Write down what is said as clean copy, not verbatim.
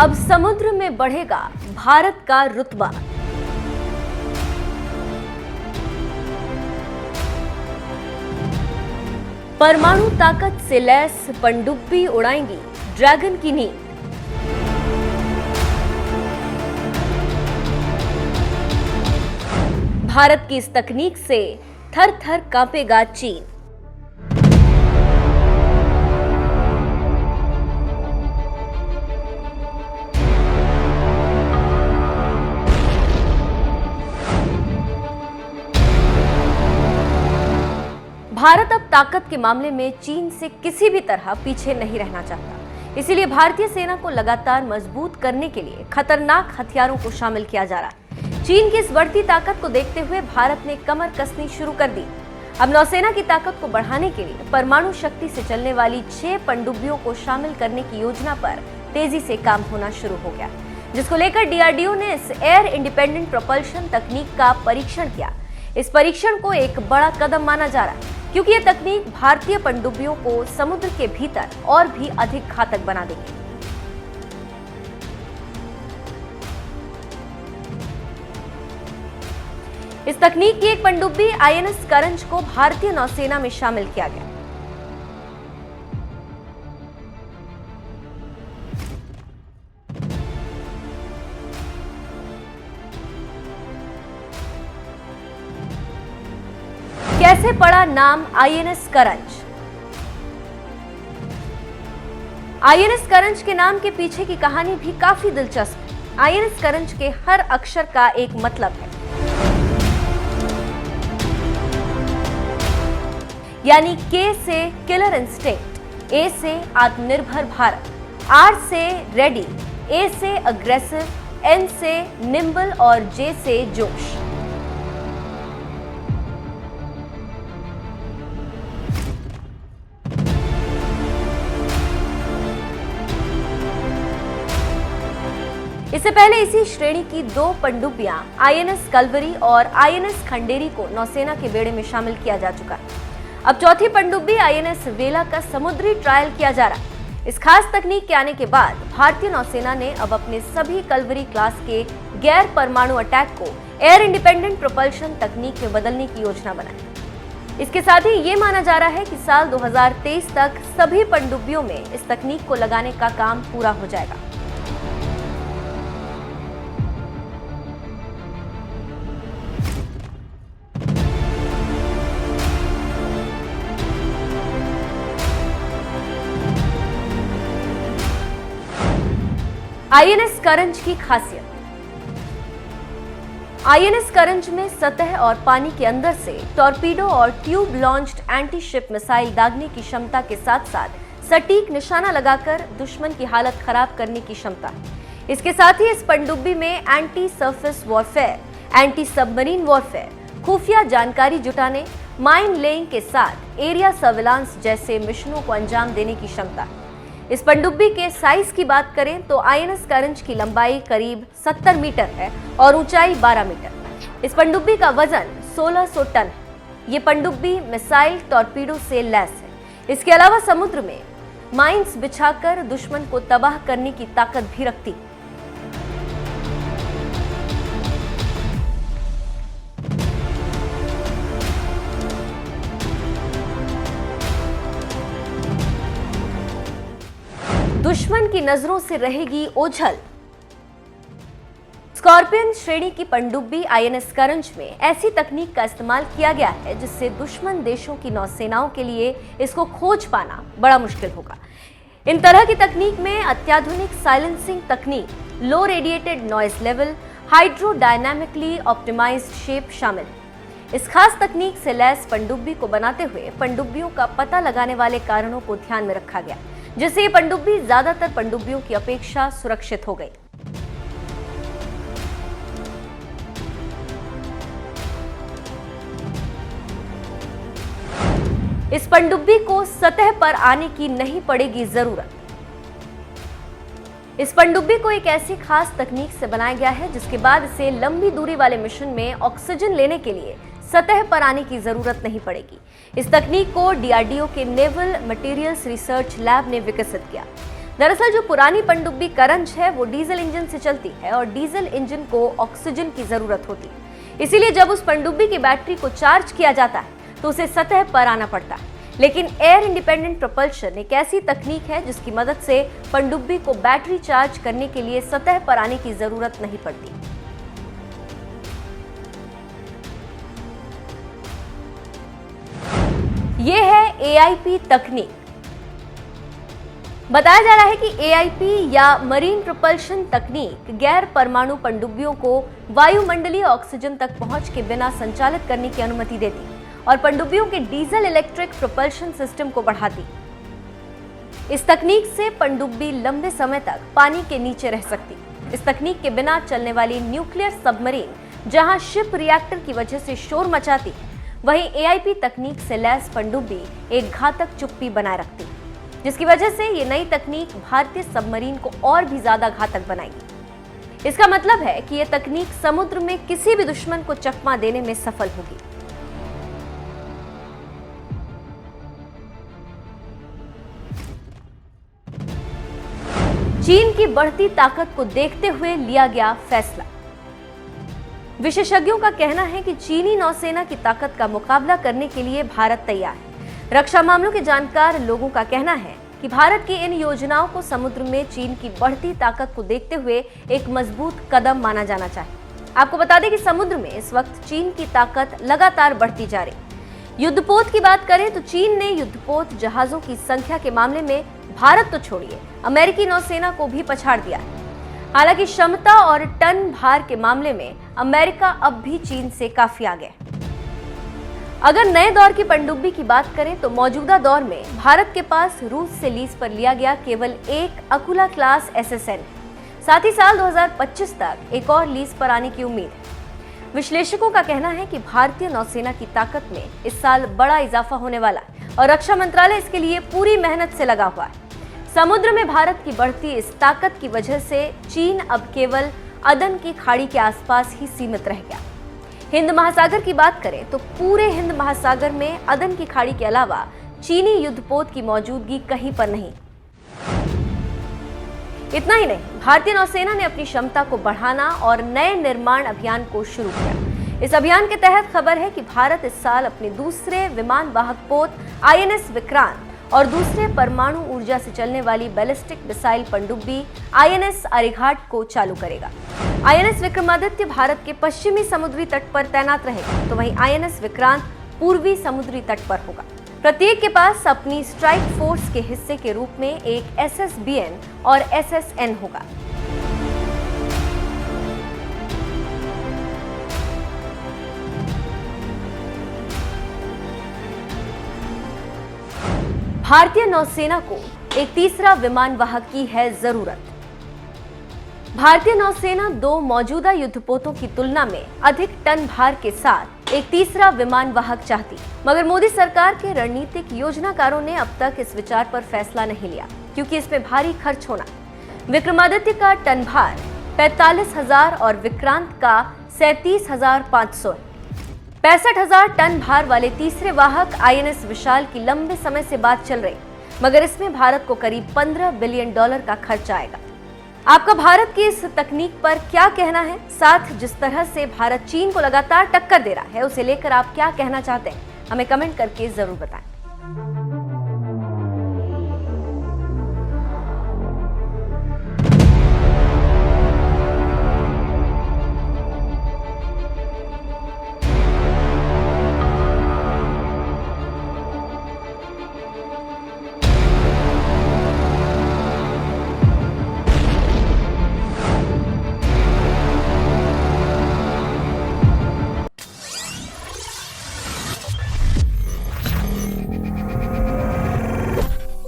अब समुद्र में बढ़ेगा भारत का रुतबा। परमाणु ताकत से लैस पनडुब्बी उड़ाएंगी ड्रैगन की नींद। भारत की इस तकनीक से थर थर कांपेगा चीन। भारत अब ताकत के मामले में चीन से किसी भी तरह पीछे नहीं रहना चाहता। इसीलिए भारतीय सेना को लगातार मजबूत करने के लिए खतरनाक हथियारों को शामिल किया जा रहा है। चीन की इस बढ़ती ताकत को देखते हुए भारत ने कमर कसनी शुरू कर दी। अब नौसेना की ताकत को बढ़ाने के लिए परमाणु शक्ति से चलने वाली 6 पनडुब्बियों को शामिल करने की योजना पर तेजी से काम होना शुरू हो गया, जिसको लेकर डीआरडीओ ने इस एयर इंडिपेंडेंट प्रोपल्शन तकनीक का परीक्षण किया। इस परीक्षण को एक बड़ा कदम माना जा रहा है, क्योंकि यह तकनीक भारतीय पनडुब्बियों को समुद्र के भीतर और भी अधिक घातक बना देगी। इस तकनीक की एक पनडुब्बी आईएनएस करंज को भारतीय नौसेना में शामिल किया गया। कैसे पड़ा नाम आईएनएस करंज? आईएनएस करंज के नाम के पीछे की कहानी भी काफी दिलचस्प है। आईएनएस करंज के हर अक्षर का एक मतलब है, यानी के से किलर इंस्टिंक्ट, ए से आत्मनिर्भर भारत, आर से रेडी, ए से अग्रेसिव, एन से निम्बल और जे से जोश। इससे पहले इसी श्रेणी की 2 पनडुब्बियां आईएनएस कलवरी और आईएनएस खंडेरी को नौसेना के बेड़े में शामिल किया जा चुका है। अब चौथी पनडुब्बी आईएनएस वेला का समुद्री ट्रायल किया जा रहा है। इस खास तकनीक के आने के बाद भारतीय नौसेना ने अब अपने सभी कलवरी क्लास के गैर परमाणु अटैक को एयर इंडिपेंडेंट प्रोपल्शन तकनीक में बदलने की योजना बनाई। इसके साथ ही ये माना जा रहा है कि साल 2023 तक सभी पनडुब्बियों में इस तकनीक को लगाने का काम पूरा हो जाएगा। आईएनएस करंज की खासियत। आईएनएस करंज में सतह और पानी के अंदर से टॉर्पीडो और tube launched anti ship missile दागने की क्षमता के साथ साथ सटीक निशाना लगाकर दुश्मन की हालत खराब करने की क्षमता है। इसके साथ ही इस पनडुब्बी में anti surface warfare, anti submarine warfare, खुफिया जानकारी जुटाने, माइन लेइंग के साथ एरिया सर्विलांस जैसे मिशनों को अंजाम देने की क्षमता है। इस पनडुब्बी के साइज की बात करें तो आईएनएस करंज की लंबाई करीब 70 मीटर है और ऊंचाई 12 मीटर। इस पनडुब्बी का वजन 1600 टन है। ये पनडुब्बी मिसाइल टॉर्पीडो से लैस है। इसके अलावा समुद्र में माइंस बिछाकर दुश्मन को तबाह करने की ताकत भी रखती है। दुश्मन की नजरों से रहेगी ओझल। स्कॉर्पियन श्रेणी की पनडुब्बी आईएनएस करंज में ऐसी तकनीक का इस्तेमाल किया गया है जिससे दुश्मन देशों की नौसेनाओं के लिए इसको खोज पाना बड़ा मुश्किल होगा। इन तरह की तकनीक में अत्याधुनिक साइलेंसिंग तकनीक, low radiated noise level, hydrodynamically optimised shape शामिल है। इस खास तकनीक से लैस पनडुब्बी को बनाते हुए पनडुब्बियों का पता लगाने वाले कारणों को ध्यान में रखा गया, जिससे ये पनडुब्बी ज्यादातर पनडुब्बियों की अपेक्षा सुरक्षित हो गई। इस पनडुब्बी को सतह पर आने की नहीं पड़ेगी जरूरत। इस पनडुब्बी को एक ऐसी खास तकनीक से बनाया गया है जिसके बाद इसे लंबी दूरी वाले मिशन में ऑक्सीजन लेने के लिए सतह पर आने की जरूरत नहीं पड़ेगी। इस तकनीक को डीआरडीओ के नेवल मटेरियल्स रिसर्च लैब ने विकसित किया। दरअसल जो पुरानी पनडुब्बी करंज है वो डीजल इंजन से चलती है और डीजल इंजन को ऑक्सीजन की जरूरत होती है। इसीलिए जब उस पनडुब्बी की बैटरी को चार्ज किया जाता है तो उसे सतह पर आना पड़ता है। लेकिन एयर इंडिपेंडेंट प्रोपल्शन एक ऐसी तकनीक है जिसकी मदद से पनडुब्बी को बैटरी चार्ज करने के लिए सतह पर आने की जरूरत नहीं पड़ती। ये है AIP तकनीक। बताया जा रहा है कि AIP या मरीन प्रोपल्शन तकनीक गैर परमाणु पनडुब्बियों को वायुमंडलीय ऑक्सीजन तक पहुंच के बिना संचालित करने की अनुमति देती और पनडुब्बियों के डीजल इलेक्ट्रिक प्रोपल्शन सिस्टम को बढ़ाती। इस तकनीक से पनडुब्बी लंबे समय तक पानी के नीचे रह सकती। इस तकनीक के बिना चलने वाली न्यूक्लियर सबमरीन जहां शिप रिएक्टर की वजह से शोर मचाती, वहीं AIP तकनीक से लैस पनडुब्बी एक घातक चुप्पी बनाए रखती, जिसकी वजह से ये नई तकनीक भारतीय सबमरीन को और भी ज्यादा घातक बनाएगी। इसका मतलब है कि यह तकनीक समुद्र में किसी भी दुश्मन को चकमा देने में सफल होगी। चीन की बढ़ती ताकत को देखते हुए लिया गया फैसला। विशेषज्ञों का कहना है कि चीनी नौसेना की ताकत का मुकाबला करने के लिए भारत तैयार है। रक्षा मामलों के जानकार लोगों का कहना है कि भारत की इन योजनाओं को समुद्र में चीन की बढ़ती ताकत को देखते हुए एक मजबूत कदम माना जाना चाहिए। आपको बता दें कि समुद्र में इस वक्त चीन की ताकत लगातार बढ़ती जा रही। युद्धपोत की बात करें तो चीन ने युद्धपोत जहाजों की संख्या के मामले में भारत तो छोड़िए अमेरिकी नौसेना को भी पछाड़ दिया है। हालांकि क्षमता और टन भार के मामले में अमेरिका अब भी चीन से काफी आगे है। अगर नए दौर की पनडुब्बी की बात करें तो मौजूदा दौर में भारत के पास रूस से लीज पर लिया गया केवल एक अकुला क्लास SSN है। साथ ही साल 2025 तक एक और लीज पर आने की उम्मीद है। विश्लेषकों का कहना है कि भारतीय नौसेना की ताकत में इस साल बड़ा इजाफा होने वाला है और रक्षा मंत्रालय इसके लिए पूरी मेहनत से लगा हुआ है। समुद्र में भारत की बढ़ती इस ताकत की वजह से चीन अब केवल अदन की खाड़ी के आसपास ही सीमित रह गया। हिंद महासागर की बात करें तो पूरे हिंद महासागर में अदन की खाड़ी के अलावा चीनी युद्धपोत की मौजूदगी कहीं पर नहीं। इतना ही नहीं, भारतीय नौसेना ने अपनी क्षमता को बढ़ाना और नए निर्माण अभियान को शुरू किया। इस अभियान के तहत खबर है कि भारत इस साल अपने दूसरे विमान वाहक पोत INS विक्रांत और दूसरे परमाणु ऊर्जा से चलने वाली बैलिस्टिक मिसाइल पनडुब्बी INS अरिघाट को चालू करेगा। INS विक्रमादित्य भारत के पश्चिमी समुद्री तट पर तैनात रहेगा, तो वहीं INS विक्रांत पूर्वी समुद्री तट पर होगा। प्रत्येक के पास अपनी स्ट्राइक फोर्स के हिस्से के रूप में एक SSBN और SSN होगा। भारतीय नौसेना को एक तीसरा विमान वाहक की है जरूरत। भारतीय नौसेना 2 मौजूदा युद्धपोतों की तुलना में अधिक टन भार के साथ एक तीसरा विमान वाहक चाहती, मगर मोदी सरकार के रणनीतिक योजनाकारों ने अब तक इस विचार पर फैसला नहीं लिया, क्योंकि इसमें भारी खर्च होना। विक्रमादित्य का टन भार 45,000 और विक्रांत का 37,500 है। 65,000 टन भार वाले तीसरे वाहक INS विशाल की लंबे समय से बात चल रही, मगर इसमें भारत को करीब $15 बिलियन का खर्च आएगा। आपका भारत की इस तकनीक पर क्या कहना है? साथ जिस तरह से भारत चीन को लगातार टक्कर दे रहा है, उसे लेकर आप क्या कहना चाहते हैं? हमें कमेंट करके जरूर बताएं।